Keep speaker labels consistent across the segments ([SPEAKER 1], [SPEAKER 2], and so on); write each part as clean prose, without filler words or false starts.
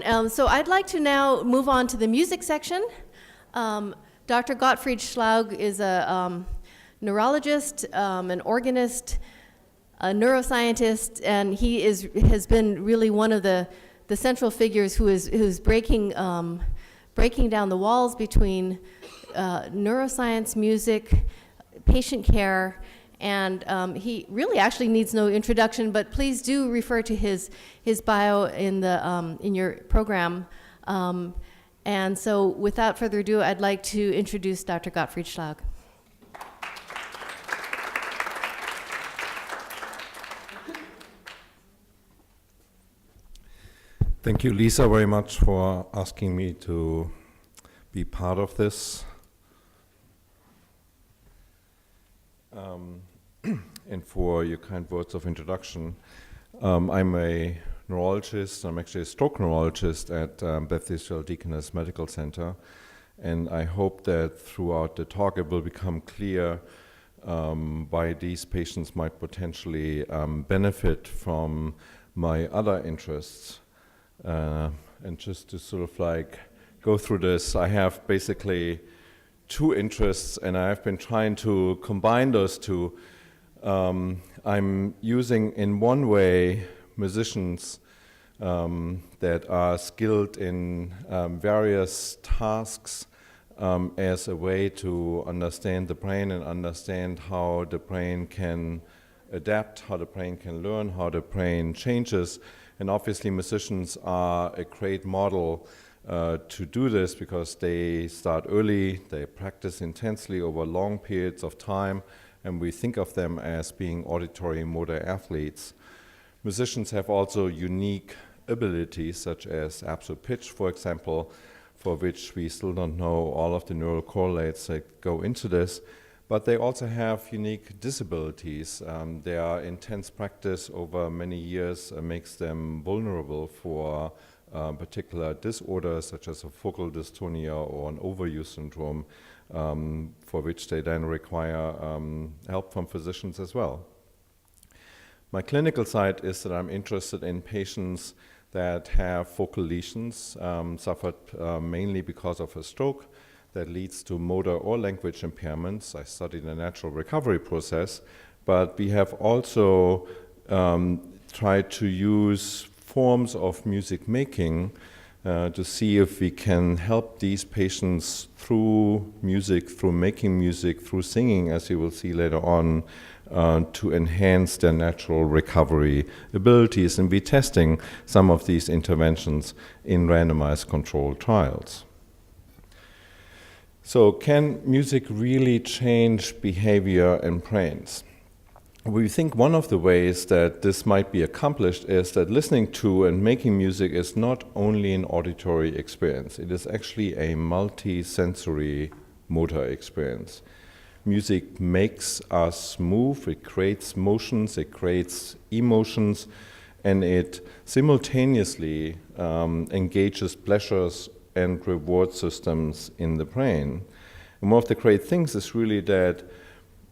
[SPEAKER 1] And so I'd like to now move on to the music section. Dr. Gottfried Schlaug is a neurologist, an organist, a neuroscientist, and he has been really one of the central figures who's breaking down the walls between neuroscience, music, patient care, and he really actually needs no introduction, but please do refer to his bio in your program. And so without further ado, I'd like to introduce Dr. Gottfried Schlaug.
[SPEAKER 2] Thank you, Lisa, very much for asking me to be part of this. And for your kind words of introduction. I'm a neurologist. I'm actually a stroke neurologist at Beth Israel Deaconess Medical Center. And I hope that throughout the talk it will become clear why these patients might potentially benefit from my other interests. And just to sort of like go through this, I have basically two interests, and I've been trying to combine those two. I'm using, in one way, musicians that are skilled in various tasks as a way to understand the brain and understand how the brain can adapt, how the brain can learn, how the brain changes. And obviously musicians are a great model to do this because they start early, they practice intensely over long periods of time, and we think of them as being auditory motor athletes. Musicians have also unique abilities, such as absolute pitch, for example, for which we still don't know all of the neural correlates that go into this, but they also have unique disabilities. Their intense practice over many years makes them vulnerable for particular disorders, such as a focal dystonia or an overuse syndrome, for which they then require help from physicians as well. My clinical side is that I'm interested in patients that have focal lesions, suffered mainly because of a stroke that leads to motor or language impairments. I study the natural recovery process, but we have also tried to use forms of music making to see if we can help these patients through music, through making music, through singing, as you will see later on, to enhance their natural recovery abilities. And we're testing some of these interventions in randomized controlled trials. So can music really change behavior in brains? We think one of the ways that this might be accomplished is that listening to and making music is not only an auditory experience, it is actually a multi-sensory motor experience. Music makes us move, it creates motions, it creates emotions, and it simultaneously engages pleasures and reward systems in the brain. And one of the great things is really that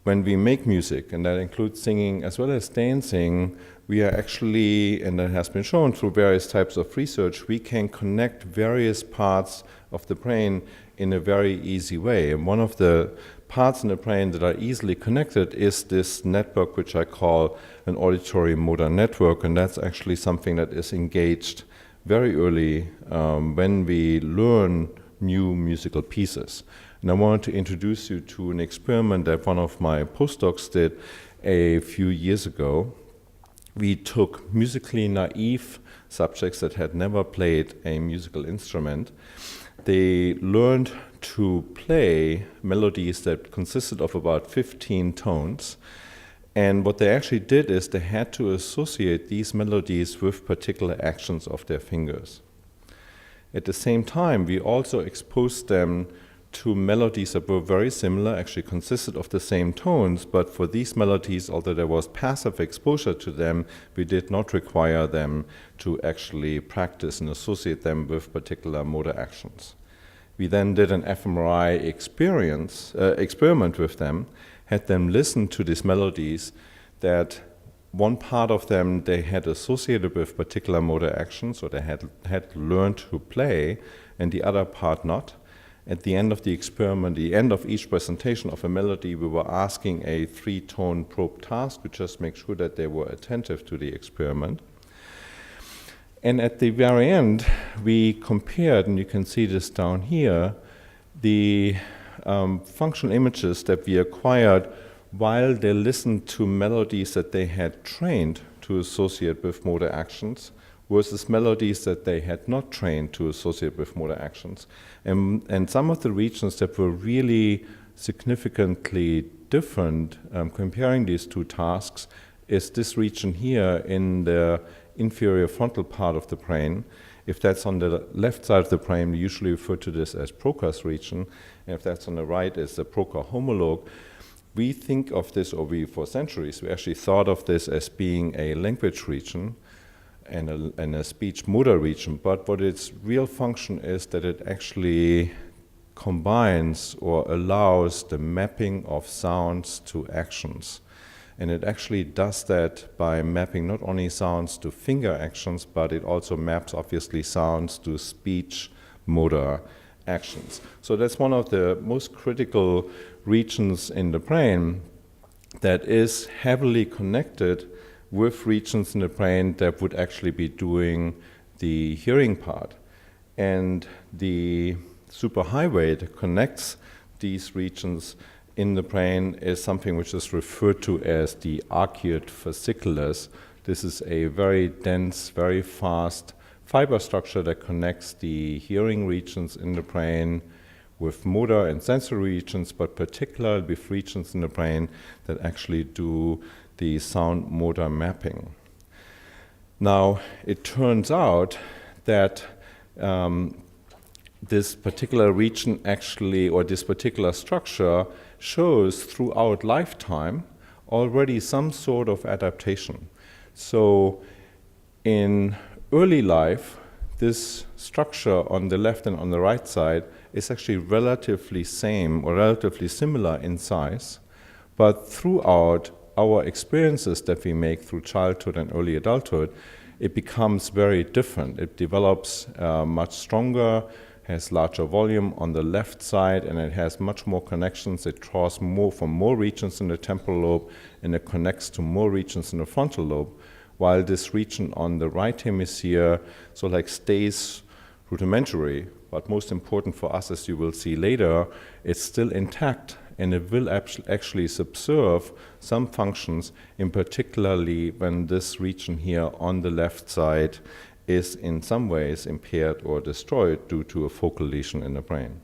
[SPEAKER 2] when we make music, and that includes singing as well as dancing, we are actually, and that has been shown through various types of research, we can connect various parts of the brain in a very easy way. And one of the parts in the brain that are easily connected is this network, which I call an auditory motor network, and that's actually something that is engaged very early when we learn new musical pieces. And I wanted to introduce you to an experiment that one of my postdocs did a few years ago. We took musically naive subjects that had never played a musical instrument. They learned to play melodies that consisted of about 15 tones. And what they actually did is they had to associate these melodies with particular actions of their fingers. At the same time, we also exposed them to melodies that were very similar, actually consisted of the same tones, but for these melodies, although there was passive exposure to them, we did not require them to actually practice and associate them with particular motor actions. We then did an fMRI experiment with them, had them listen to these melodies that one part of them they had associated with particular motor actions, or they had learned to play, and the other part not. At the end of the experiment, the end of each presentation of a melody, we were asking a 3-tone probe task to just make sure that they were attentive to the experiment. And at the very end, we compared, and you can see this down here, the functional images that we acquired while they listened to melodies that they had trained to associate with motor actions versus melodies that they had not trained to associate with motor actions. And some of the regions that were really significantly different, comparing these two tasks, is this region here in the inferior frontal part of the brain. If that's on the left side of the brain, we usually refer to this as Broca's region, and if that's on the right, it's the Broca homologue. We think of this, or we, for centuries, we actually thought of this as being a language region and a speech motor region, but what its real function is that it actually combines or allows the mapping of sounds to actions. And it actually does that by mapping not only sounds to finger actions, but it also maps, obviously, sounds to speech motor actions. So that's one of the most critical regions in the brain that is heavily connected with regions in the brain that would actually be doing the hearing part. And the superhighway that connects these regions in the brain is something which is referred to as the arcuate fasciculus. This is a very dense, very fast fiber structure that connects the hearing regions in the brain with motor and sensory regions, but particularly with regions in the brain that actually do the sound motor mapping. Now, it turns out that this particular region actually, or this particular structure, shows throughout lifetime already some sort of adaptation. So in early life, this structure on the left and on the right side is actually relatively same or relatively similar in size, but throughout our experiences that we make through childhood and early adulthood, it becomes very different. It develops much stronger, has larger volume on the left side, and it has much more connections. It draws more from more regions in the temporal lobe, and it connects to more regions in the frontal lobe, while this region on the right hemisphere stays rudimentary, but most important for us, as you will see later, it's still intact, and it will actually subserve some functions, in particularly when this region here on the left side is in some ways impaired or destroyed due to a focal lesion in the brain.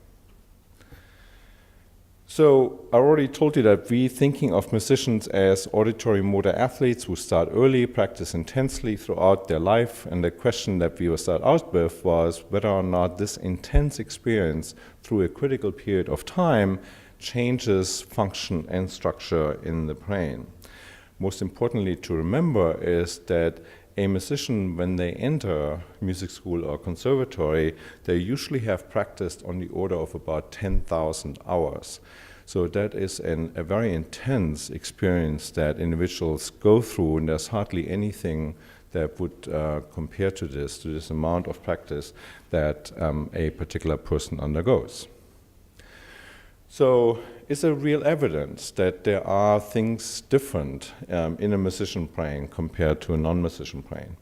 [SPEAKER 2] So I already told you that we're thinking of musicians as auditory motor athletes who start early, practice intensely throughout their life, and the question that we will start out with was whether or not this intense experience through a critical period of time changes function and structure in the brain. Most importantly to remember is that a musician, when they enter music school or conservatory, they usually have practiced on the order of about 10,000 hours. So that is a very intense experience that individuals go through, and there's hardly anything that would compare to this amount of practice that a particular person undergoes. So is there real evidence that there are things different in a musician brain compared to a non-musician brain?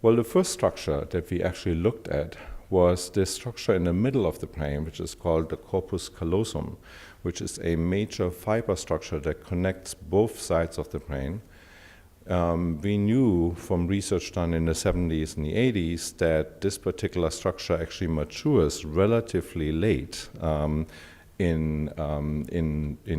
[SPEAKER 2] Well, the first structure that we actually looked at was this structure in the middle of the brain, which is called the corpus callosum, which is a major fiber structure that connects both sides of the brain. We knew from research done in the 70s and the 80s that this particular structure actually matures relatively late in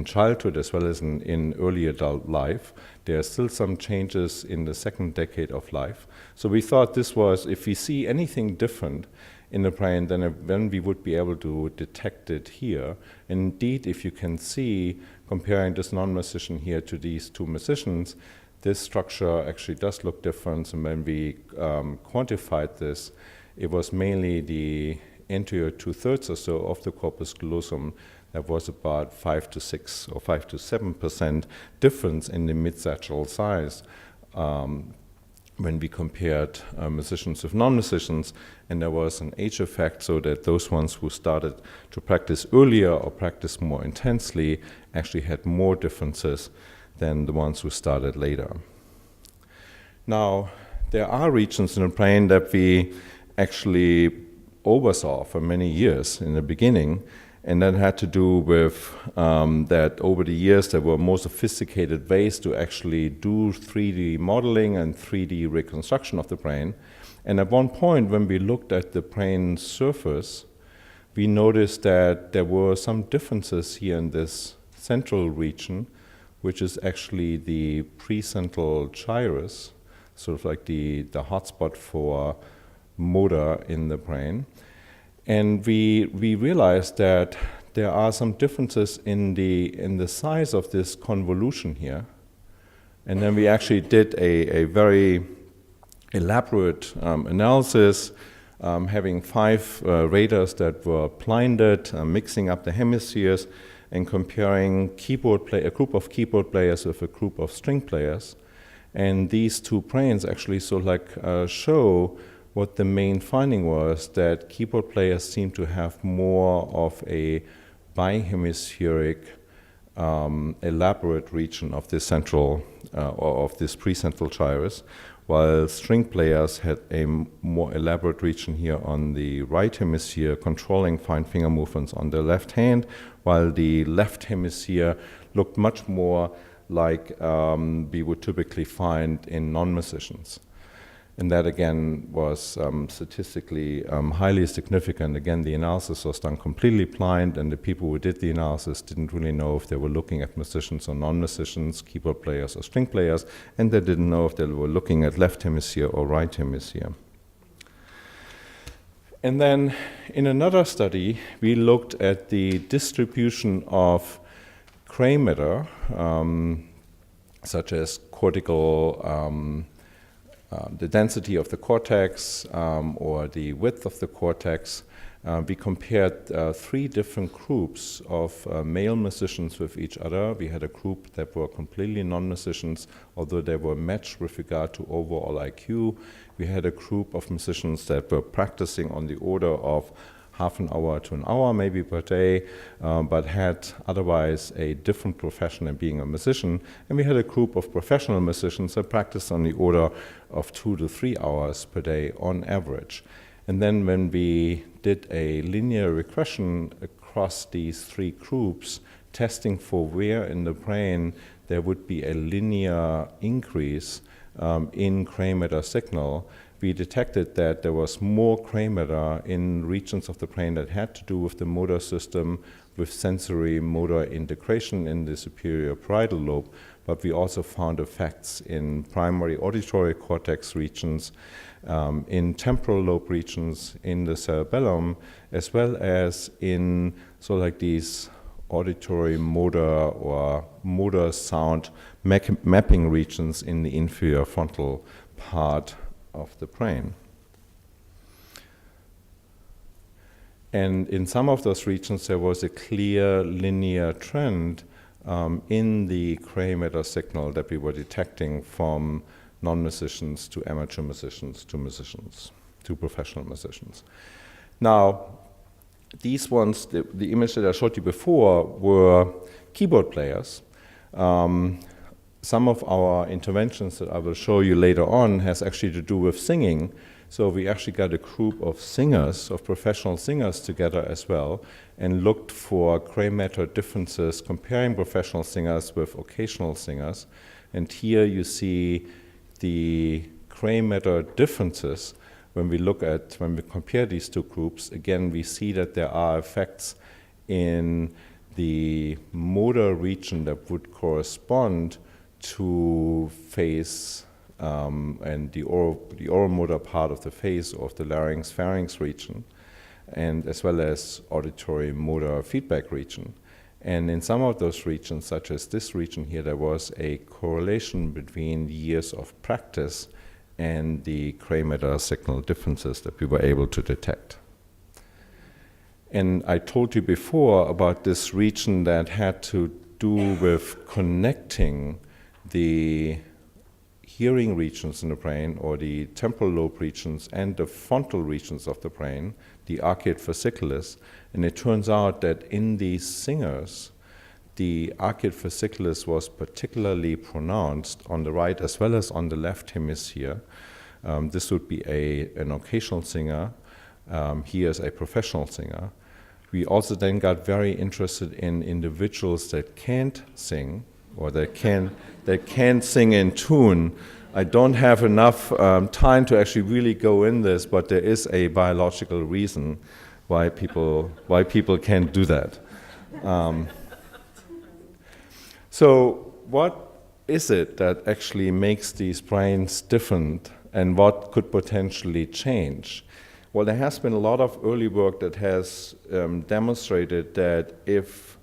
[SPEAKER 2] childhood as well as in early adult life. There are still some changes in the second decade of life. So we thought this was, if we see anything different in the brain, then we would be able to detect it here. And indeed, if you can see, comparing this non-musician here to these two musicians, this structure actually does look different. And when we quantified this, it was mainly the anterior 2/3 or so of the corpus callosum that was about 5 to 6 or 5 to 7% difference in the mid-sagittal size when we compared musicians with non-musicians, and there was an age effect, so that those ones who started to practice earlier or practice more intensely actually had more differences than the ones who started later. Now, there are regions in the brain that we actually oversaw for many years in the beginning, and that had to do with that over the years there were more sophisticated ways to actually do 3D modeling and 3D reconstruction of the brain. And at one point, when we looked at the brain surface, we noticed that there were some differences here in this central region, which is actually the precentral gyrus, sort of like the hotspot for motor in the brain. And we realized that there are some differences in the size of this convolution here. And then we actually did a very elaborate analysis, having 5 radars that were blinded, mixing up the hemispheres, and comparing a group of keyboard players with a group of string players. And these two brains actually sort of like show what the main finding was, that keyboard players seem to have more of a bihemispheric elaborate region of this central or of this precentral gyrus, while string players had a more elaborate region here on the right hemisphere, controlling fine finger movements on the left hand, while the left hemisphere looked much more like we would typically find in non-musicians. And that, again, was statistically highly significant. Again, the analysis was done completely blind, and the people who did the analysis didn't really know if they were looking at musicians or non-musicians, keyboard players or string players, and they didn't know if they were looking at left hemisphere or right hemisphere. And then in another study, we looked at the distribution of gray matter, such as cortical the density of the cortex or the width of the cortex. We compared 3 different groups of male musicians with each other. We had a group that were completely non-musicians, although they were matched with regard to overall IQ. We had a group of musicians that were practicing on the order of half an hour to an hour maybe per day, but had otherwise a different profession than being a musician. And we had a group of professional musicians that practiced on the order of 2 to 3 hours per day on average. And then when we did a linear regression across these 3 groups, testing for where in the brain there would be a linear increase in gray matter signal, we detected that there was more gray matter in regions of the brain that had to do with the motor system, with sensory motor integration in the superior parietal lobe, but we also found effects in primary auditory cortex regions, in temporal lobe regions, in the cerebellum, as well as in sort of like these auditory motor or motor sound mapping regions in the inferior frontal part of the brain. And in some of those regions, there was a clear linear trend in the gray matter signal that we were detecting from non-musicians to amateur musicians to musicians to professional musicians. Now, these ones, the image that I showed you before, were keyboard players. Some of our interventions that I will show you later on has actually to do with singing. So we actually got a group of singers, of professional singers together as well, and looked for gray matter differences, comparing professional singers with occasional singers. And here you see the gray matter differences. When we compare these 2 groups, again, we see that there are effects in the motor region that would correspond to face and the oral motor part of the face or of the larynx-pharynx region, and as well as auditory motor feedback region. And in some of those regions, such as this region here, there was a correlation between years of practice and the gray matter signal differences that we were able to detect. And I told you before about this region that had to do with connecting the hearing regions in the brain, or the temporal lobe regions, and the frontal regions of the brain, the arcuate fasciculus. And it turns out that in these singers, the arcuate fasciculus was particularly pronounced on the right as well as on the left hemisphere. This would be an occasional singer. He is a professional singer. We also then got very interested in individuals that can't sing, or that can't sing in tune. I don't have enough time to actually really go in this, but there is a biological reason why people can't do that. So what is it that actually makes these brains different, and what could potentially change? Well, there has been a lot of early work that has demonstrated that if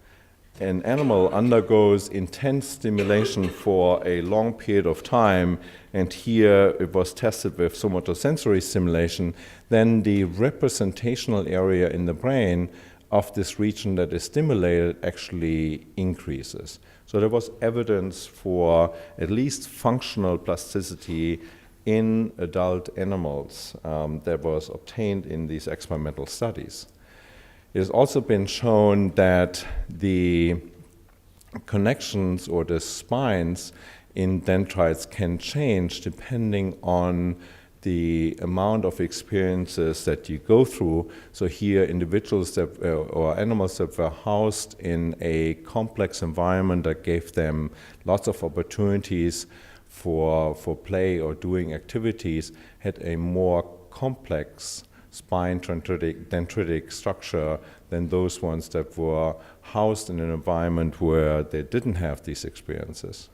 [SPEAKER 2] an animal undergoes intense stimulation for a long period of time, and here it was tested with somatosensory stimulation, then the representational area in the brain of this region that is stimulated actually increases. So there was evidence for at least functional plasticity in adult animals that was obtained in these experimental studies. It has also been shown that the connections or the spines in dendrites can change depending on the amount of experiences that you go through. So here, individuals that, or animals that were housed in a complex environment that gave them lots of opportunities for play or doing activities had a more complex spine dendritic structure than those ones that were housed in an environment where they didn't have these experiences.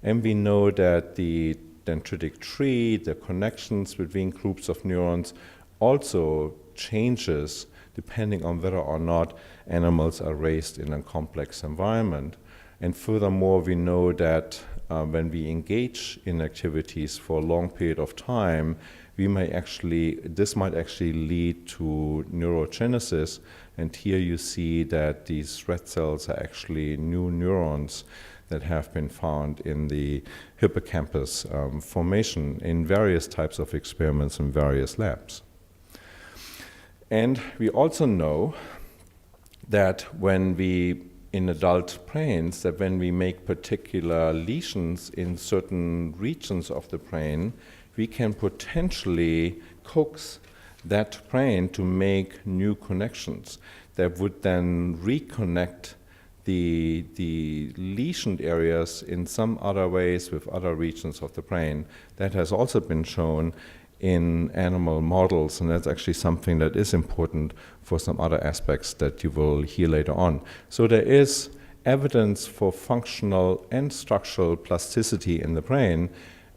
[SPEAKER 2] And we know that the dendritic tree, the connections between groups of neurons, also changes depending on whether or not animals are raised in a complex environment. And furthermore, we know that when we engage in activities for a long period of time, this might actually lead to neurogenesis. And here you see that these red cells are actually new neurons that have been found in the hippocampus formation in various types of experiments in various labs. And we also know that in adult brains, that when we make particular lesions in certain regions of the brain, we can potentially coax that brain to make new connections that would then reconnect the lesioned areas in some other ways with other regions of the brain. That has also been shown in animal models, and that's actually something that is important for some other aspects that you will hear later on. So there is evidence for functional and structural plasticity in the brain,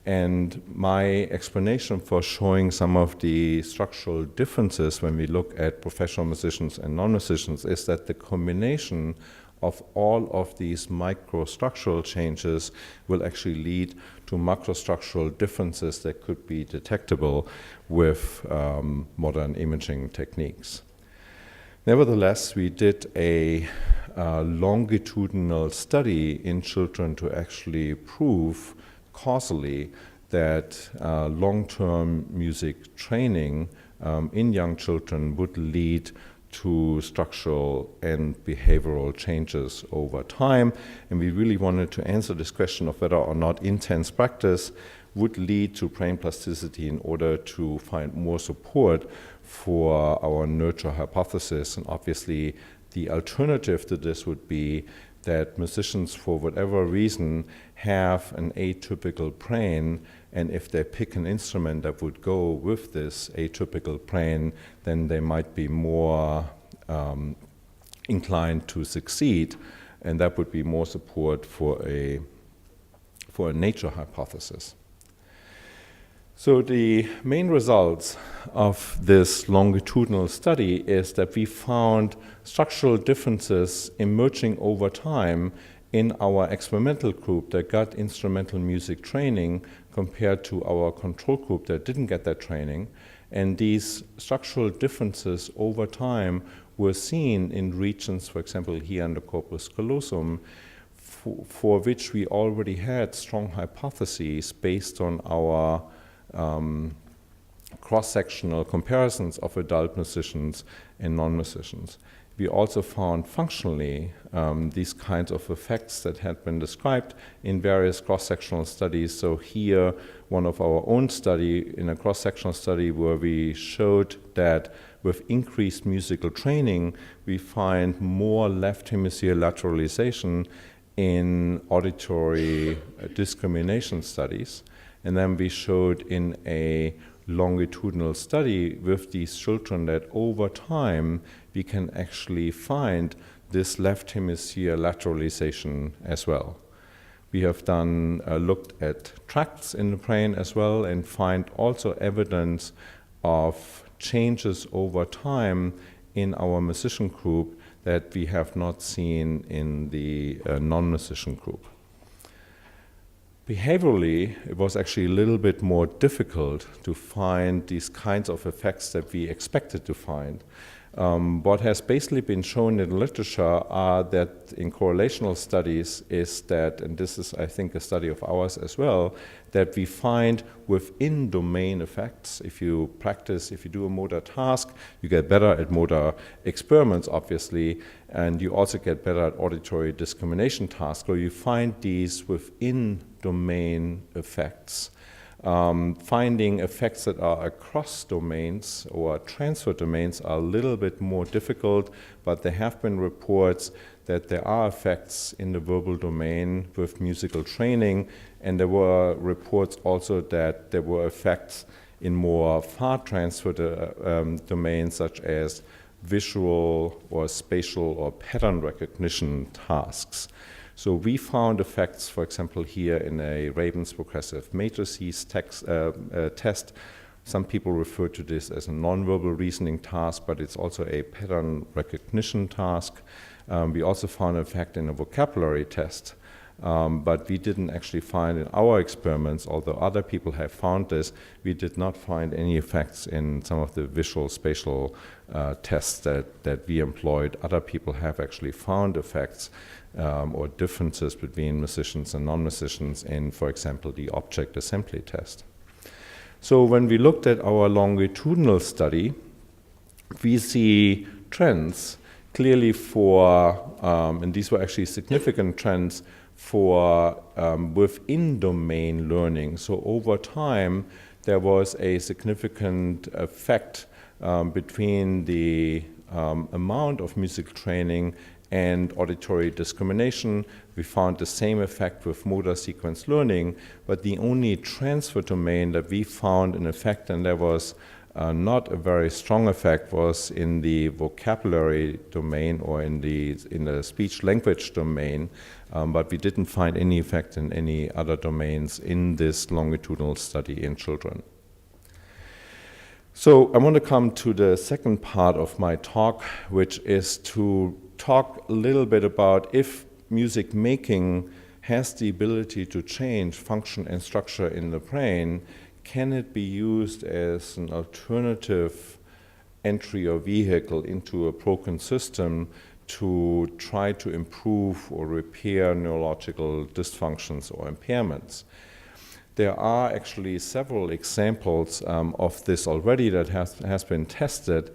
[SPEAKER 2] and my explanation for showing some of the structural differences when we look at professional musicians and non-musicians is that the combination of all of these microstructural changes will actually lead to macrostructural differences that could be detectable with modern imaging techniques. Nevertheless, we did a longitudinal study in children to actually prove causally that long-term music training in young children would lead to structural and behavioral changes over time. And we really wanted to answer this question of whether or not intense practice would lead to brain plasticity in order to find more support for our nurture hypothesis. And obviously, the alternative to this would be that musicians, for whatever reason, have an atypical brain, and if they pick an instrument that would go with this atypical brain, then they might be more inclined to succeed, and that would be more support for a nature hypothesis. So the main results of this longitudinal study is that we found structural differences emerging over time in our experimental group that got instrumental music training compared to our control group that didn't get that training. And these structural differences over time were seen in regions, for example, here in the corpus callosum, for which we already had strong hypotheses based on our cross-sectional comparisons of adult musicians and non-musicians. We also found functionally these kinds of effects that had been described in various cross-sectional studies. So here, one of our own study, in a cross-sectional study where we showed that with increased musical training, we find more left hemisphere lateralization in auditory discrimination studies. And then we showed in a longitudinal study with these children that over time we can actually find this left hemisphere lateralization as well. We have done looked at tracts in the brain as well and find also evidence of changes over time in our musician group that we have not seen in the non-musician group. Behaviorally, it was actually a little bit more difficult to find these kinds of effects that we expected to find. What has basically been shown in the literature are that in correlational studies is that, and this is I think a study of ours as well, that we find within domain effects. If you practice, if you do a motor task, you get better at motor experiments obviously, and you also get better at auditory discrimination tasks, where you find these within domain effects. Finding effects that are across domains or transfer domains are a little bit more difficult, but there have been reports that there are effects in the verbal domain with musical training, and there were reports also that there were effects in more far transfer domains such as visual or spatial or pattern recognition tasks. So we found effects, for example, here in a Raven's progressive matrices test. Some people refer to this as a nonverbal reasoning task, but it's also a pattern recognition task. We also found an effect in a vocabulary test, but we didn't actually find in our experiments, although other people have found this, we did not find any effects in some of the visual spatial tests that we employed. Other people have actually found effects or differences between musicians and non-musicians in, for example, the object assembly test. So when we looked at our longitudinal study, we see trends clearly for, and these were actually significant trends for within domain learning. So over time, there was a significant effect between the amount of musical training and auditory discrimination. We found the same effect with motor sequence learning, but the only transfer domain that we found an effect, and there was not a very strong effect, was in the vocabulary domain or in the speech-language domain, but we didn't find any effect in any other domains in this longitudinal study in children. So I want to come to the second part of my talk, which is to talk a little bit about if music making has the ability to change function and structure in the brain, can it be used as an alternative entry or vehicle into a broken system to try to improve or repair neurological dysfunctions or impairments? There are actually several examples of this already that has been tested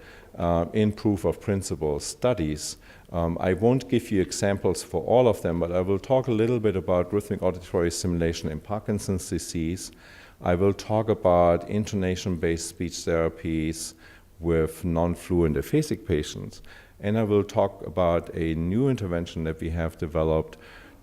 [SPEAKER 2] in proof of principle studies. I won't give you examples for all of them, but I will talk a little bit about rhythmic auditory stimulation in Parkinson's disease. I will talk about intonation-based speech therapies with non-fluent aphasic patients. And I will talk about a new intervention that we have developed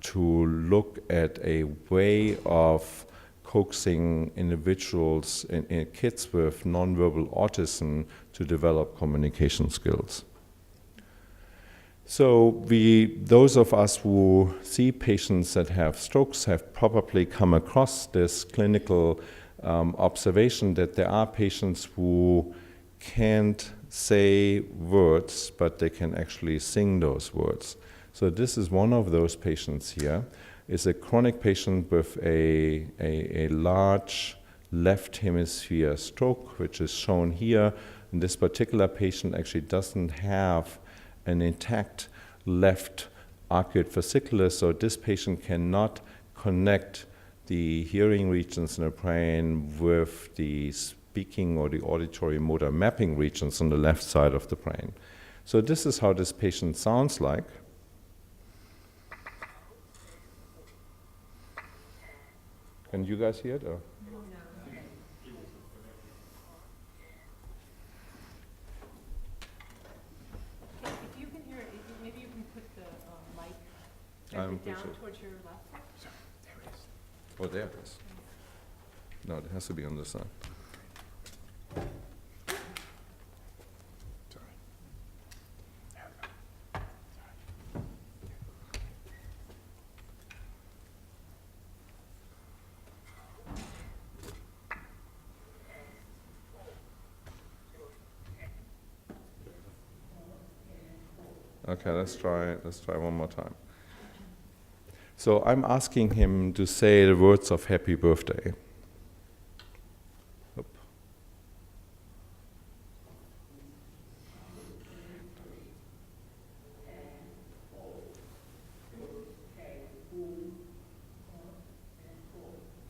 [SPEAKER 2] to look at a way of coaxing individuals in kids with nonverbal autism to develop communication skills. So those of us who see patients that have strokes have probably come across this clinical observation that there are patients who can't say words, but they can actually sing those words. So this is one of those patients here. It's a chronic patient with a large left hemisphere stroke, which is shown here. And this particular patient actually doesn't have an intact left arcuate fasciculus, so this patient cannot connect the hearing regions in the brain with the speaking or the auditory motor mapping regions on the left side of the brain. So this is how this patient sounds like. Can you guys hear it? Or?
[SPEAKER 3] If you can hear it, maybe you can put the mic down towards your left.
[SPEAKER 2] There it is. Oh, there it is. No, it has to be on this side. Okay, let's try one more time. So I'm asking him to say the words of happy birthday. Oop.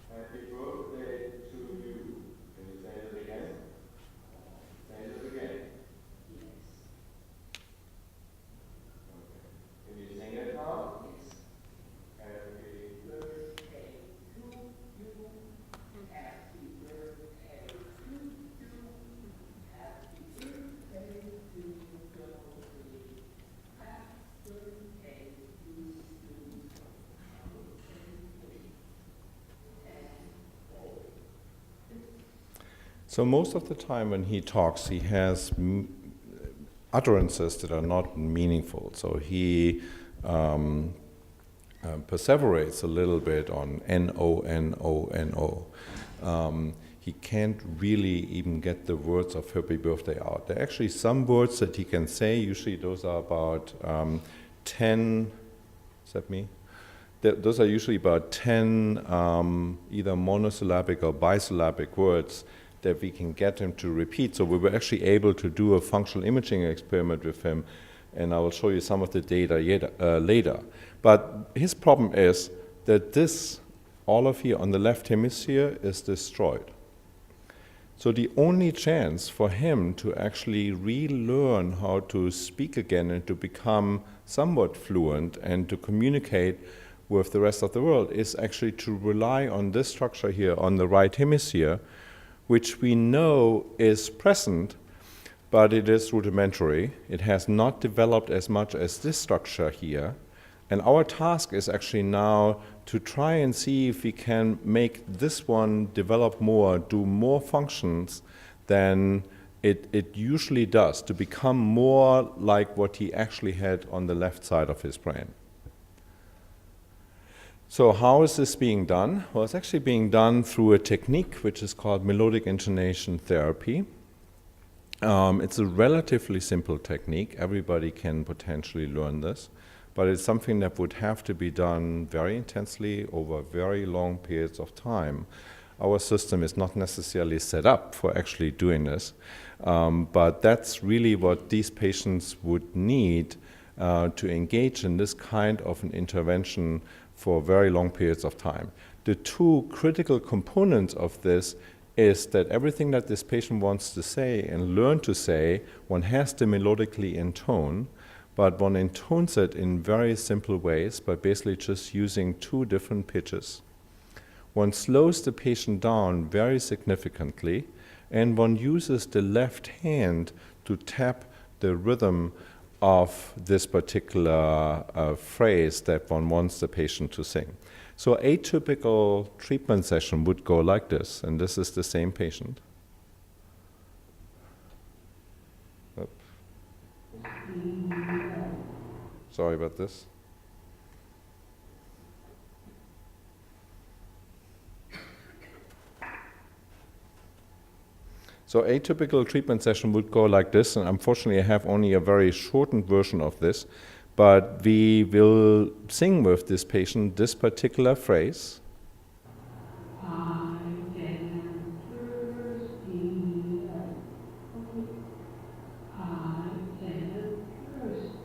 [SPEAKER 2] Happy birthday to you. Can you say it again? Say it again. Can you sing it now? Yes. Happy birthday to you. Happy birthday to you. Happy birthday to you. Happy birthday to you. So most of the time when he talks, he has utterances that are not meaningful. So he perseverates a little bit on N-O, N-O, N-O. He can't really even get the words of happy birthday out. There are actually some words that he can say. Usually those are about 10, is that me? Those are usually about 10 either monosyllabic or bisyllabic words that we can get him to repeat. So we were actually able to do a functional imaging experiment with him, and I will show you some of the data later. But his problem is that this, all of here on the left hemisphere, is destroyed. So the only chance for him to actually relearn how to speak again and to become somewhat fluent and to communicate with the rest of the world is actually to rely on this structure here on the right hemisphere, which we know is present, but it is rudimentary. It has not developed as much as this structure here. And our task is actually now to try and see if we can make this one develop more, do more functions than it usually does, to become more like what he actually had on the left side of his brain. So how is this being done? Well, it's actually being done through a technique which is called melodic intonation therapy. It's a relatively simple technique. Everybody can potentially learn this, but it's something that would have to be done very intensely over very long periods of time. Our system is not necessarily set up for actually doing this, but that's really what these patients would need to engage in this kind of an intervention for very long periods of time. The two critical components of this is that everything that this patient wants to say and learn to say, one has to melodically intone, but one intones it in very simple ways by basically just using two different pitches. One slows the patient down very significantly, and one uses the left hand to tap the rhythm of this particular phrase that one wants the patient to sing. So a typical treatment session would go like this, and this is the same patient. Oop. Sorry about this. So a typical treatment session would go like this, and unfortunately I have only a very shortened version of this, but we will sing with this patient this particular phrase.
[SPEAKER 4] I am thirsty. I am thirsty.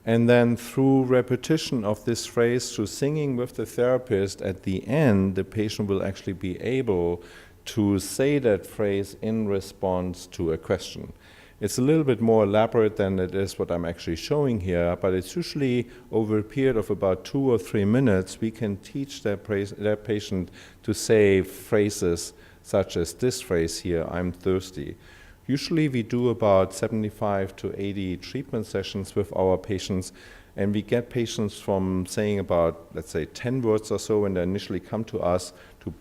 [SPEAKER 2] And then through repetition of this phrase, through singing with the therapist, at the end, the patient will actually be able to say that phrase in response to a question. It's a little bit more elaborate than it is what I'm actually showing here, but it's usually over a period of about 2 or 3 minutes, we can teach that patient to say phrases such as this phrase here, I'm thirsty. Usually we do about 75 to 80 treatment sessions with our patients, and we get patients from saying about, let's say, 10 words or so when they initially come to us, to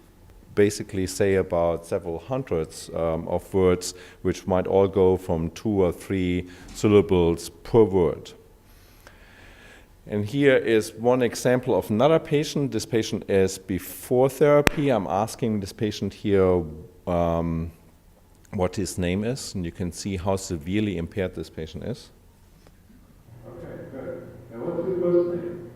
[SPEAKER 2] basically say about several hundreds of words, which might all go from 2 or 3 syllables per word. And here is one example of another patient. This patient is before therapy. I'm asking this patient here what his name is, and you can see how severely impaired this patient is.
[SPEAKER 5] Okay, good. And what's your first name?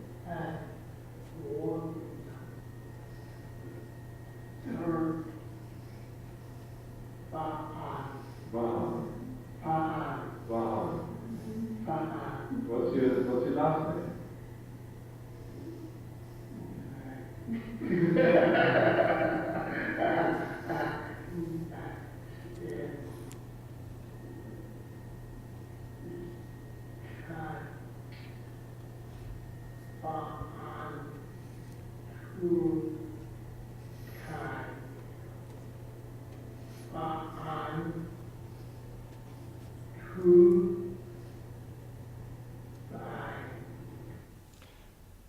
[SPEAKER 5] What's your last name?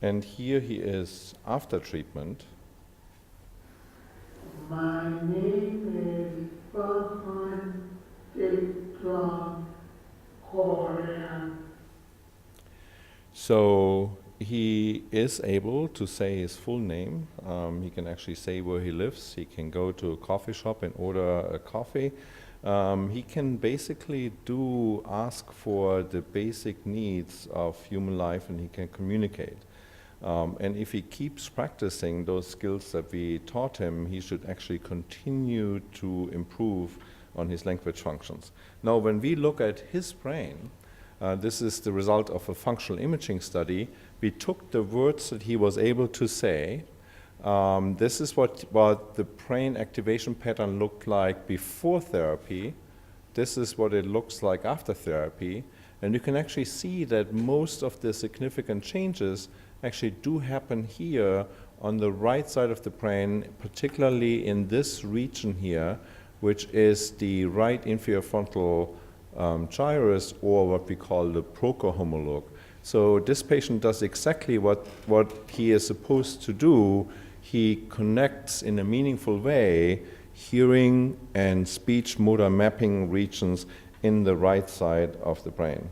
[SPEAKER 2] And here he is after treatment.
[SPEAKER 6] My name is Bahan Chitra Korean.
[SPEAKER 2] So he is able to say his full name. He can actually say where he lives. He can go to a coffee shop and order a coffee. He can basically ask for the basic needs of human life, and he can communicate. And if he keeps practicing those skills that we taught him, he should actually continue to improve on his language functions. Now, when we look at his brain, this is the result of a functional imaging study. We took the words that he was able to say. This is what the brain activation pattern looked like before therapy. This is what it looks like after therapy. And you can actually see that most of the significant changes actually do happen here on the right side of the brain, particularly in this region here, which is the right inferior frontal gyrus, or what we call the Broca homologue. So this patient does exactly what he is supposed to do. He connects in a meaningful way hearing and speech motor mapping regions in the right side of the brain.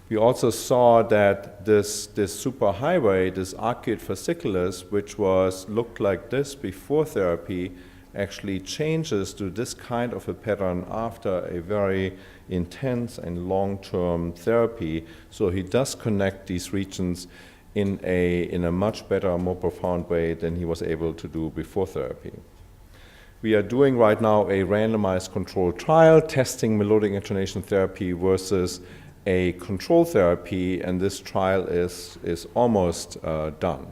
[SPEAKER 2] We also saw that this superhighway, this arcuate fasciculus, which looked like this before therapy, actually changes to this kind of a pattern after a very intense and long-term therapy. So he does connect these regions in a much better, more profound way than he was able to do before therapy. We are doing right now a randomized controlled trial testing melodic intonation therapy versus a control therapy, and this trial is almost done.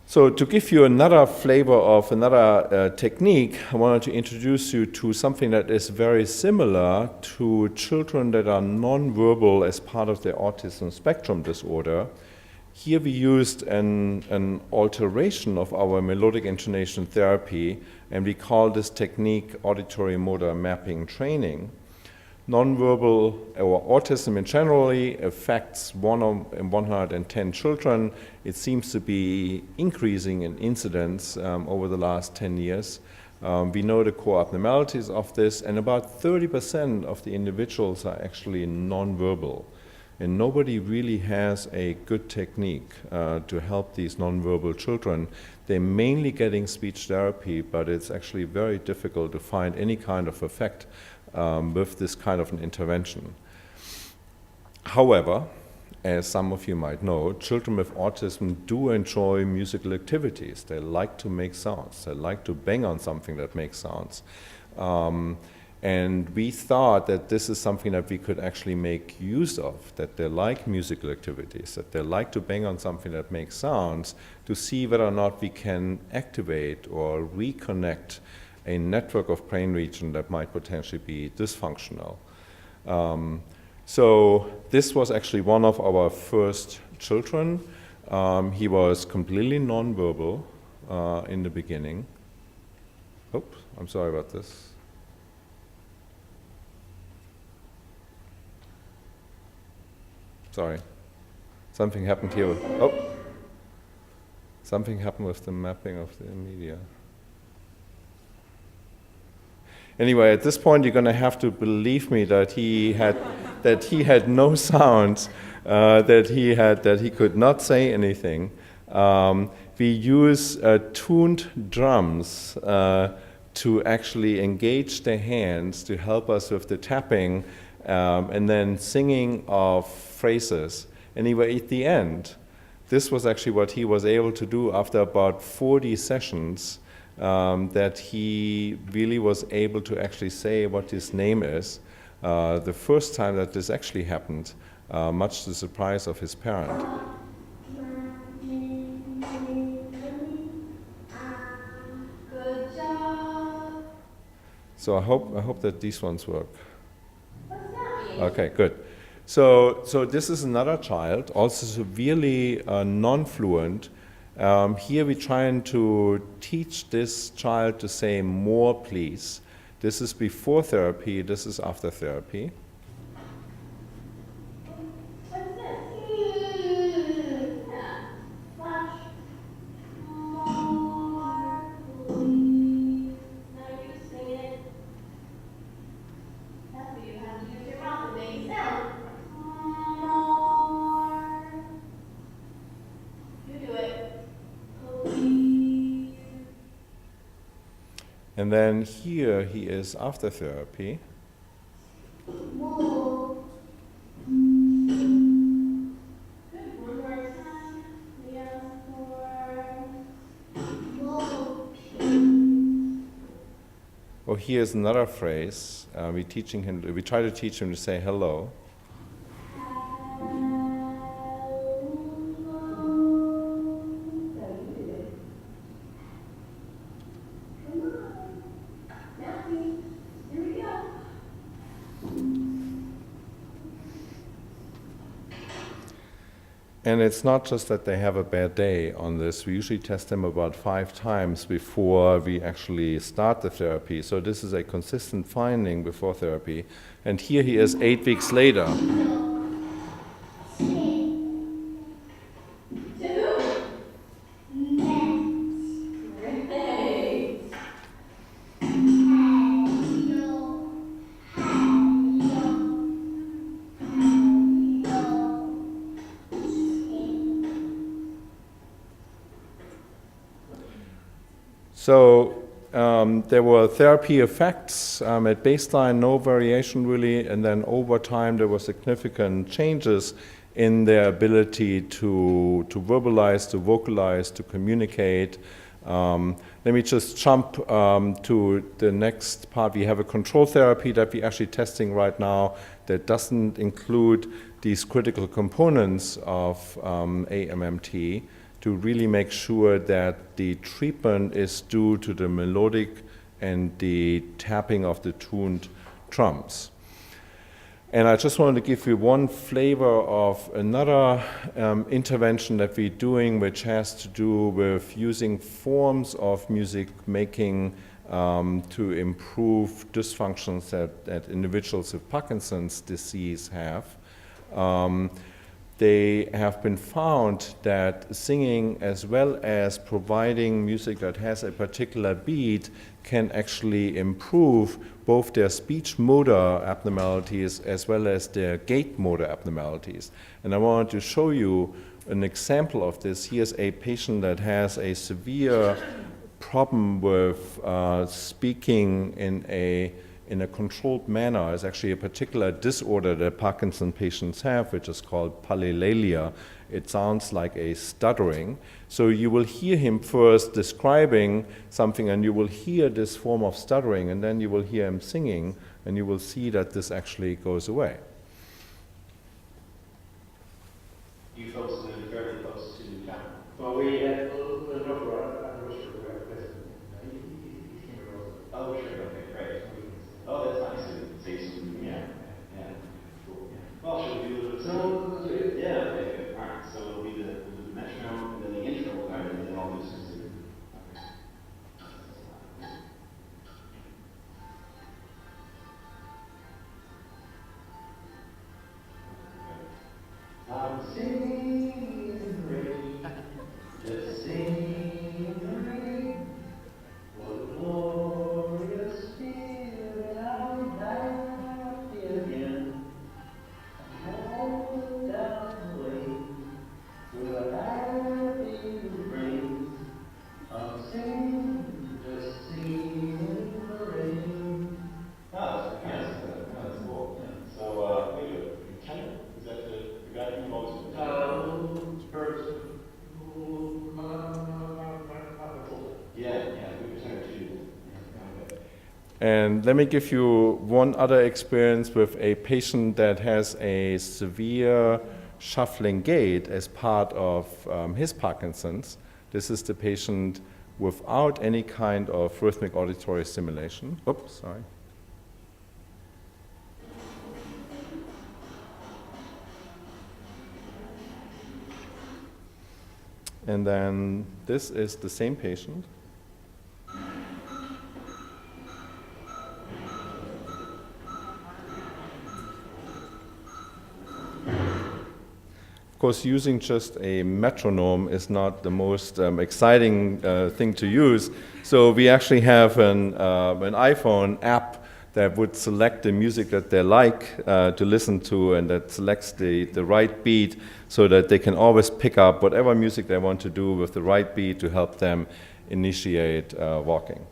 [SPEAKER 2] So to give you another flavor of another technique, I wanted to introduce you to something that is very similar to children that are nonverbal as part of their autism spectrum disorder. Here we used an alteration of our melodic intonation therapy, and we call this technique auditory motor mapping training. Nonverbal or autism in generally affects 1 in 110 children. It seems to be increasing in incidence over the last 10 years. We know the core abnormalities of this, and about 30% of the individuals are actually nonverbal. And nobody really has a good technique to help these nonverbal children. They're mainly getting speech therapy, but it's actually very difficult to find any kind of effect with this kind of an intervention. However, as some of you might know, children with autism do enjoy musical activities. They like to make sounds. They like to bang on something that makes sounds. And we thought that this is something that we could actually make use of, that they like musical activities, that they like to bang on something that makes sounds, to see whether or not we can activate or reconnect a network of brain region that might potentially be dysfunctional. So this was actually one of our first children. He was completely nonverbal in the beginning. Oops, I'm sorry about this. Sorry, something happened here. Something happened with the mapping of the media. Anyway, at this point, you're going to have to believe me that he had no sounds, that he could not say anything. We use tuned drums to actually engage the hands to help us with the tapping, and then singing of phrases. Anyway, at the end, this was actually what he was able to do after about 40 sessions, that he really was able to actually say what his name is. The first time that this actually happened, much to the surprise of his parent.
[SPEAKER 7] Good job.
[SPEAKER 2] So I hope that these ones work.
[SPEAKER 7] What's that mean?
[SPEAKER 2] Okay, good. So this is another child, also severely non-fluent. Here we're trying to teach this child to say more, please. This is before therapy, this is after therapy.
[SPEAKER 7] What's this? Yeah. Flash. More, please. Now you sing it. That's what you have to use your mouth to make a sound. More. You do it. Please.
[SPEAKER 2] And then here he is after therapy.
[SPEAKER 7] More. Good. One more time. We ask for more.
[SPEAKER 2] Oh, here's another phrase. We try to teach him to say hello. And it's not just that they have a bad day on this. We usually test them about 5 times before we actually start the therapy. So this is a consistent finding before therapy. And here he is 8 weeks later. So there were therapy effects. At baseline, no variation really, and then over time there were significant changes in their ability to verbalize, to vocalize, to communicate. Let me just jump to the next part. We have a control therapy that we're actually testing right now that doesn't include these critical components of AMMT, to really make sure that the treatment is due to the melodic and the tapping of the tuned drums. And I just wanted to give you one flavor of another intervention that we're doing, which has to do with using forms of music making to improve dysfunctions that individuals with Parkinson's disease have. They have been found that singing, as well as providing music that has a particular beat, can actually improve both their speech motor abnormalities as well as their gait motor abnormalities. And I wanted to show you an example of this. Here's a patient that has a severe problem with speaking in a controlled manner. It's actually a particular disorder that Parkinson patients have, which is called palilalia. It sounds like a stuttering. So you will hear him first describing something, and you will hear this form of stuttering, and then you will hear him singing and you will see that this actually goes away.
[SPEAKER 5] You folks live fairly close to town.
[SPEAKER 6] Well, we had a little over, I'm not sure where this is.
[SPEAKER 5] Oh, sure, okay, great. Oh, that's nice. Save some, yeah. Cool. Well, should we do a little bit of yeah, okay, good. All right, so it'll be we'll do the metronome, and then the intro part, and then I'll do some singing. I'm singing in the rain, just singing in the rain. What a glorious feeling, I'm happy again. All down the lane, with a happy refrain. I'm singing, just singing in the rain. Oh, that's cool. So, wait a minute, tenor? Is that the guy who always? Yeah, we tenor too.
[SPEAKER 2] And let me give you one other experience with a patient that has a severe shuffling gait as part of his Parkinson's. This is the patient without any kind of rhythmic auditory stimulation. Oops, sorry. And then this is the same patient. Of course, using just a metronome is not the most exciting thing to use. So we actually have an iPhone app that would select the music that they like to listen to, and that selects the right beat so that they can always pick up whatever music they want to do with the right beat to help them initiate walking.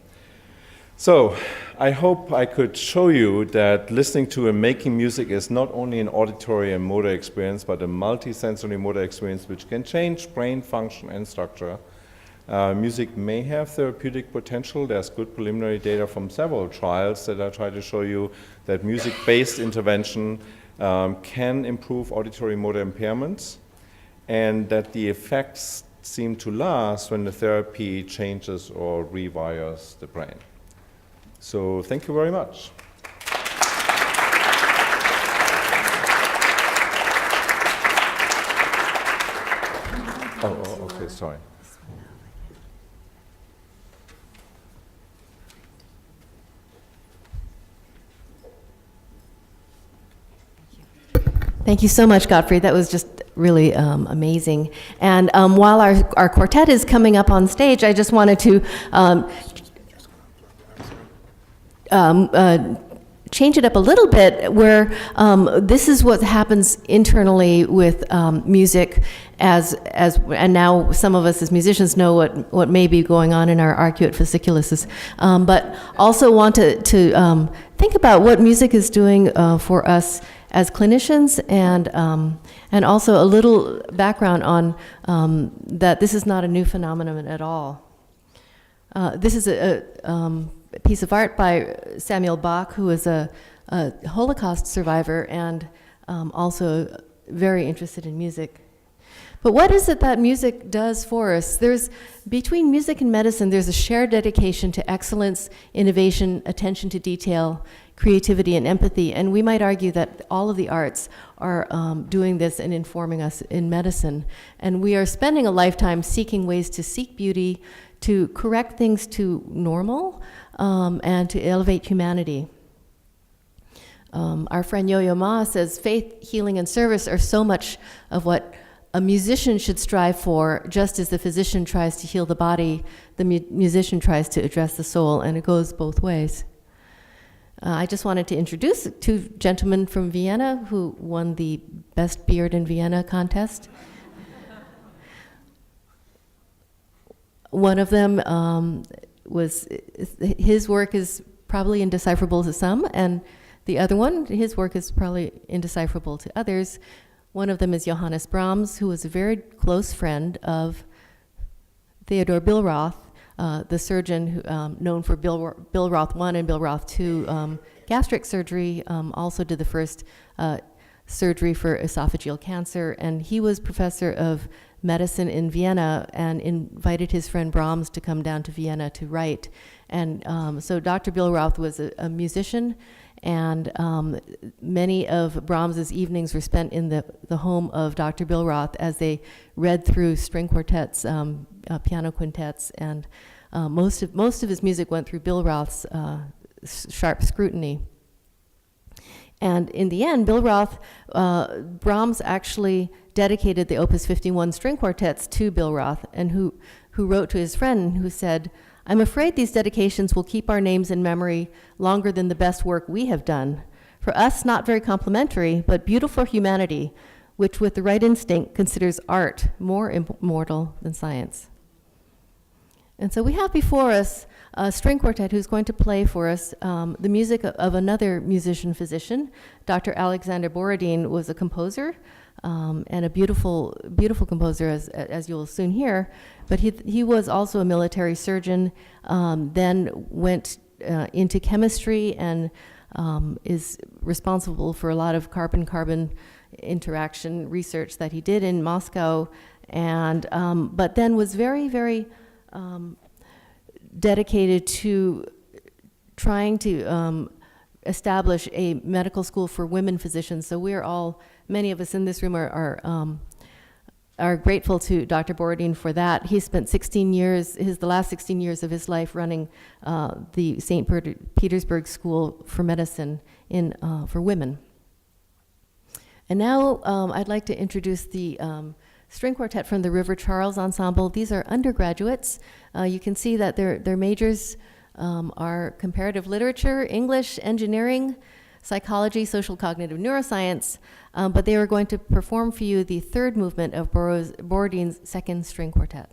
[SPEAKER 2] So I hope I could show you that listening to and making music is not only an auditory and motor experience, but a multisensory motor experience which can change brain function and structure. Music may have therapeutic potential. There's good preliminary data from several trials that I try to show you that music-based intervention can improve auditory motor impairments, and that the effects seem to last when the therapy changes or rewires the brain. So thank you very much. Oh, okay, sorry.
[SPEAKER 1] Thank you so much, Gottfried. That was just really amazing. And while our quartet is coming up on stage, I just wanted to change it up a little bit, where this is what happens internally with music, and now some of us as musicians know what may be going on in our arcuate fasciculuses, but also want to think about what music is doing for us as clinicians, and also a little background on that this is not a new phenomenon at all. This is a piece of art by Samuel Bach, who is a Holocaust survivor and also very interested in music. But what is it that music does for us? Between music and medicine, there's a shared dedication to excellence, innovation, attention to detail, creativity, and empathy. And we might argue that all of the arts are doing this and informing us in medicine. And we are spending a lifetime seeking ways to seek beauty, to correct things to normal, and to elevate humanity. Our friend Yo-Yo Ma says faith, healing, and service are so much of what a musician should strive for. Just as the physician tries to heal the body, the musician tries to address the soul, and it goes both ways. I just wanted to introduce two gentlemen from Vienna who won the Best Beard in Vienna contest. One of them his work is probably indecipherable to some, and the other one, his work is probably indecipherable to others. One of them is Johannes Brahms, who was a very close friend of Theodor Billroth, the surgeon who, known for Billroth I and Billroth II gastric surgery, also did the first surgery for esophageal cancer, and he was professor of medicine in Vienna and invited his friend Brahms to come down to Vienna to write. And so Dr. Billroth was a musician, and many of Brahms's evenings were spent in the home of Dr. Billroth as they read through string quartets, piano quintets, and most of his music went through Billroth's sharp scrutiny. And in the end, Brahms actually dedicated the Opus 51 string quartets to Billroth, and who wrote to his friend who said, "I'm afraid these dedications will keep our names in memory longer than the best work we have done. For us, not very complimentary, but beautiful humanity, which with the right instinct considers art more immortal than science." And so we have before us a string quartet who's going to play for us the music of another musician-physician. Dr. Alexander Borodin was a composer, and a beautiful, beautiful composer, as you'll soon hear. But he was also a military surgeon, then went into chemistry and is responsible for a lot of carbon-carbon interaction research that he did in Moscow, and but then was very, very dedicated to trying to establish a medical school for women physicians. So we're all, many of us in this room are grateful to Dr. Borodin for that. He spent 16 years, the last 16 years of his life running the St. Petersburg School for Medicine for women. And now I'd like to introduce the string quartet from the River Charles Ensemble. These are undergraduates. You can see that their majors are comparative literature, English, engineering, psychology, social cognitive neuroscience, but they are going to perform for you the third movement of Borodin's second string quartet.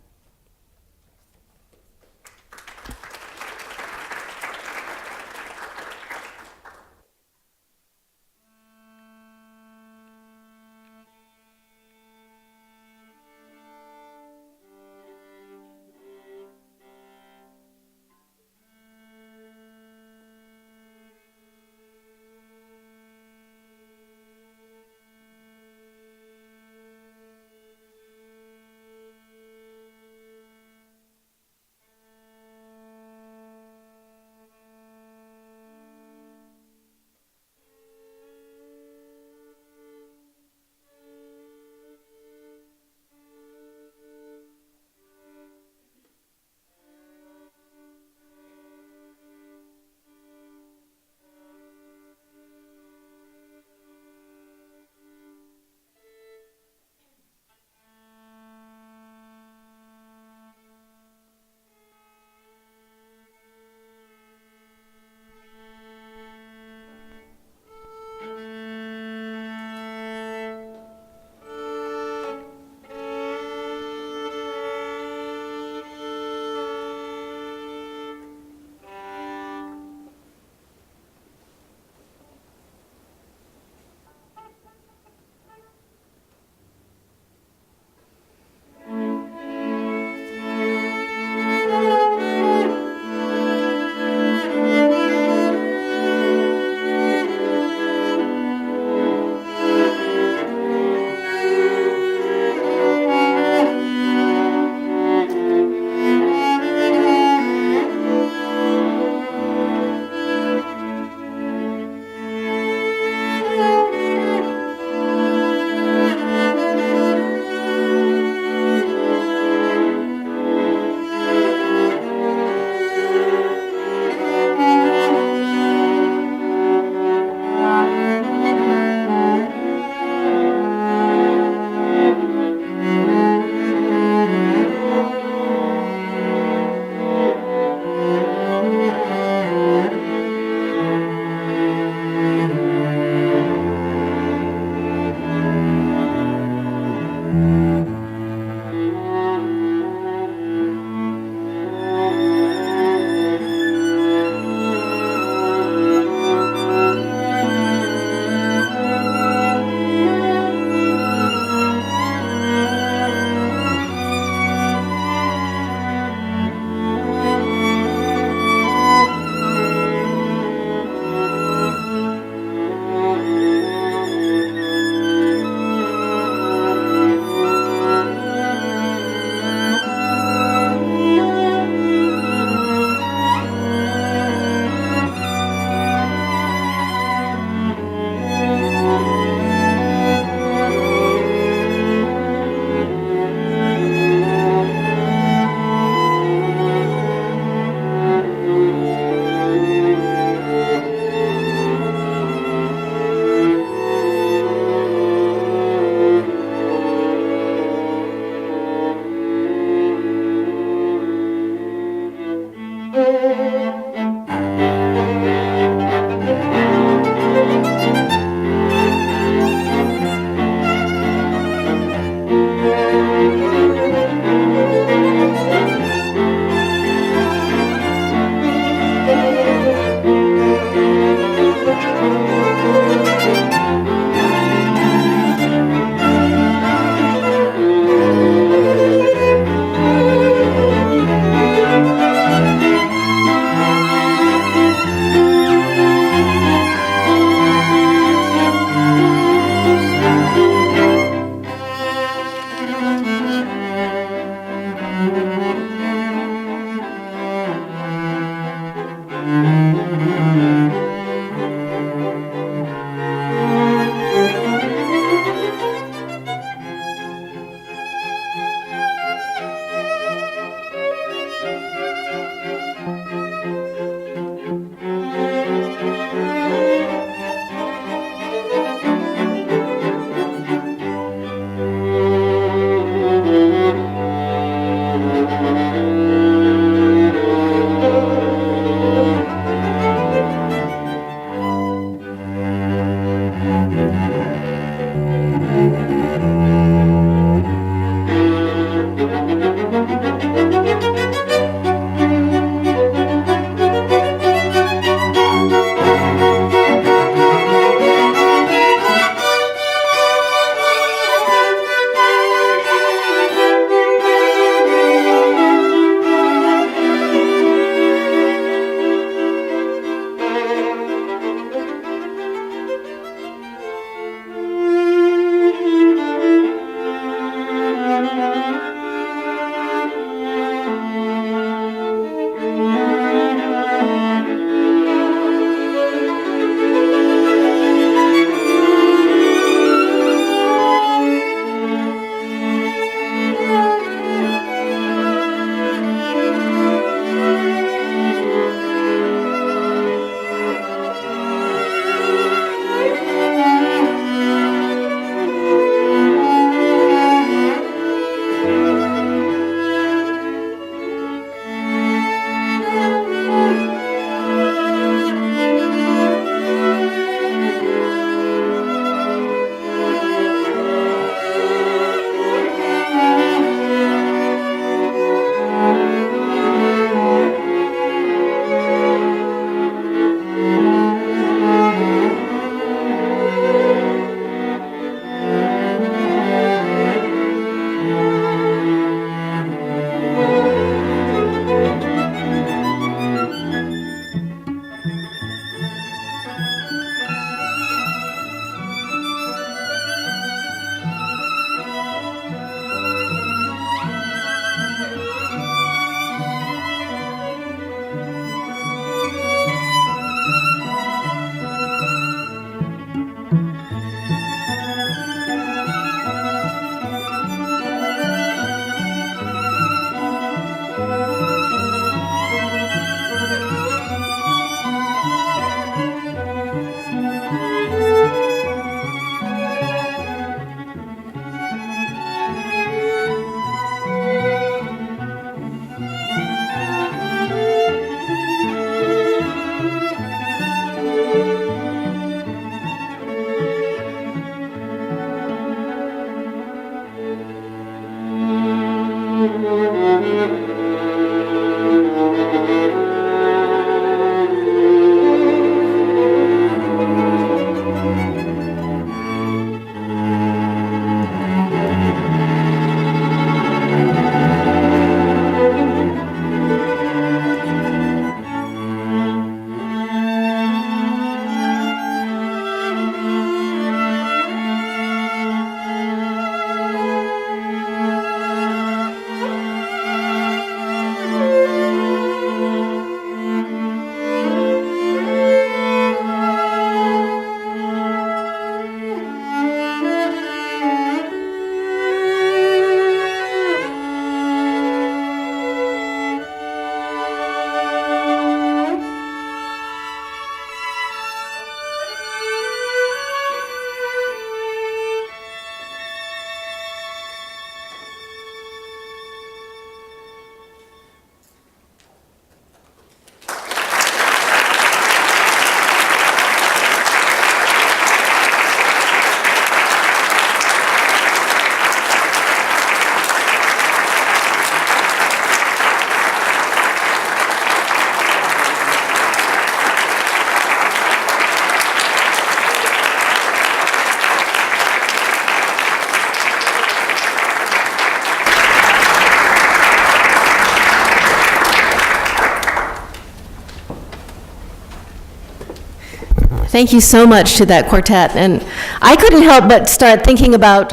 [SPEAKER 1] Thank you so much to that quartet. And I couldn't help but start thinking about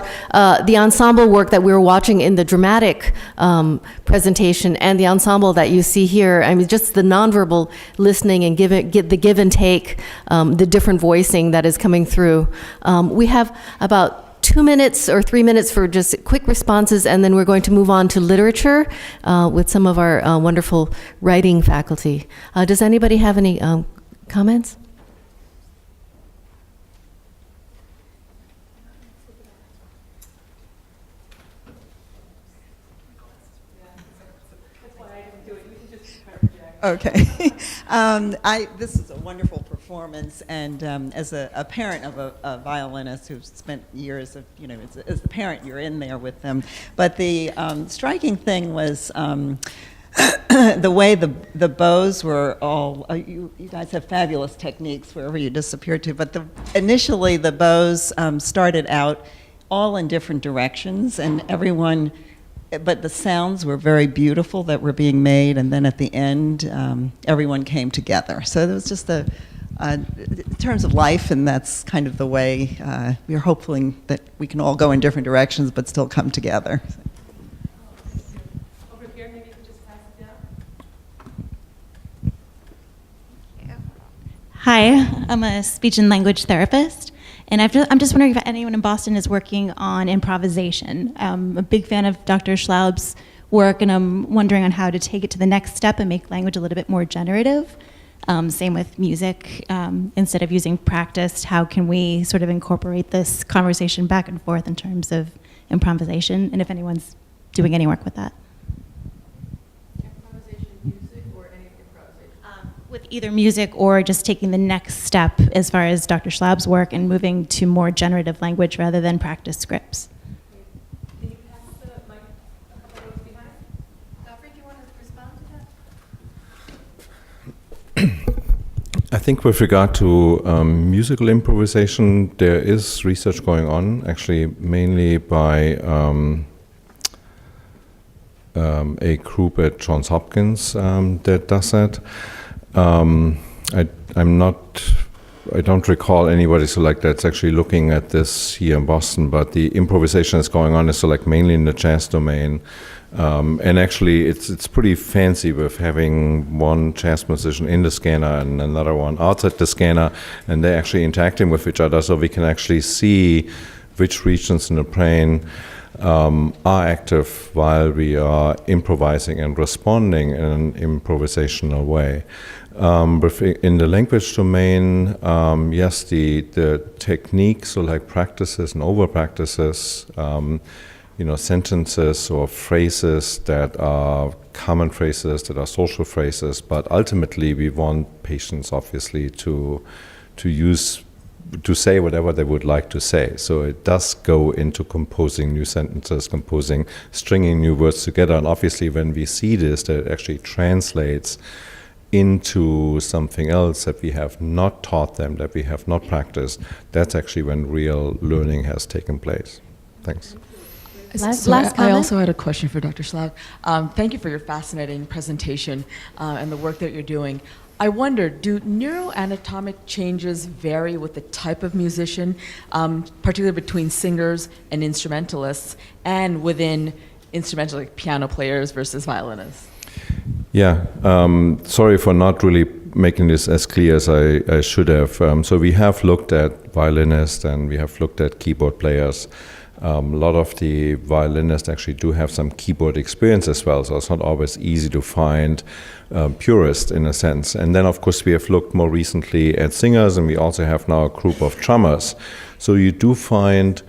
[SPEAKER 1] the ensemble work that we were watching in the dramatic presentation and the ensemble that you see here. I mean, just the nonverbal listening and the give and take, the different voicing that is coming through. We have about 2 minutes or 3 minutes for just quick responses, and then we're going to move on to literature with some of our wonderful writing faculty. Does anybody have any comments?
[SPEAKER 8] Okay. This is a wonderful performance, and as a parent of a violinist who's spent years of, as the parent, you're in there with them. But the striking thing was the way the bows were all, you guys have fabulous techniques wherever you disappear to, but initially the bows started out all in different directions, and everyone, but the sounds were very beautiful that were being made, and then at the end, everyone came together. So it was just in terms of life, and that's kind of the way we're hoping that we can all go in different directions but still come together.
[SPEAKER 3] Over here, maybe you could just pass it down.
[SPEAKER 9] Hi, I'm a speech and language therapist, and I'm just wondering if anyone in Boston is working on improvisation. I'm a big fan of Dr. Schlaug's work, and I'm wondering on how to take it to the next step and make language a little bit more generative. Same with music. Instead of using practice, how can we sort of incorporate this conversation back and forth in terms of improvisation, and if anyone's doing any work with that? With either music or just taking the next step as far as Dr. Schlaug's work and moving to more generative language rather than practice scripts.
[SPEAKER 3] Can you pass the mic a couple rows behind? Godfrey, do you want to respond to that?
[SPEAKER 2] I think with regard to musical improvisation, there is research going on, actually mainly by a group at Johns Hopkins that does that. I don't recall anybody that's actually looking at this here in Boston, but the improvisation that's going on is mainly in the jazz domain. And actually, it's pretty fancy with having one jazz musician in the scanner and another one outside the scanner, and they're actually interacting with each other, so we can actually see which regions in the brain are active while we are improvising and responding in an improvisational way. In the language domain, yes, the techniques, so like practices and over practices, sentences or phrases that are common phrases, that are social phrases, but ultimately we want patients obviously to say whatever they would like to say. So it does go into composing new sentences, stringing new words together, and obviously when we see this, that it actually translates into something else that we have not taught them, that we have not practiced. That's actually when real learning has taken place. Thanks.
[SPEAKER 1] Last
[SPEAKER 10] I
[SPEAKER 1] comment?
[SPEAKER 10] also had a question for Dr. Schlaug. Thank you for your fascinating presentation and the work that you're doing. I wonder, do neuroanatomic changes vary with the type of musician, particularly between singers and instrumentalists, and within instrumental, like piano players versus violinists?
[SPEAKER 2] Yeah, sorry for not really making this as clear as I should have. So we have looked at violinists and we have looked at keyboard players. A lot of the violinists actually do have some keyboard experience as well, so it's not always easy to find purists in a sense. And then of course we have looked more recently at singers, and we also have now a group of drummers. So you do find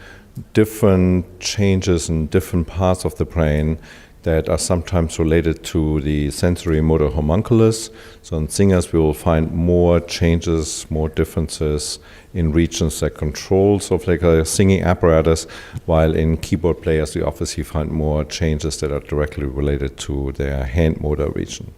[SPEAKER 2] different changes in different parts of the brain that are sometimes related to the sensory motor homunculus. So in singers we will find more changes, more differences in regions that control sort of like a singing apparatus, while in keyboard players we obviously find more changes that are directly related to their hand motor region.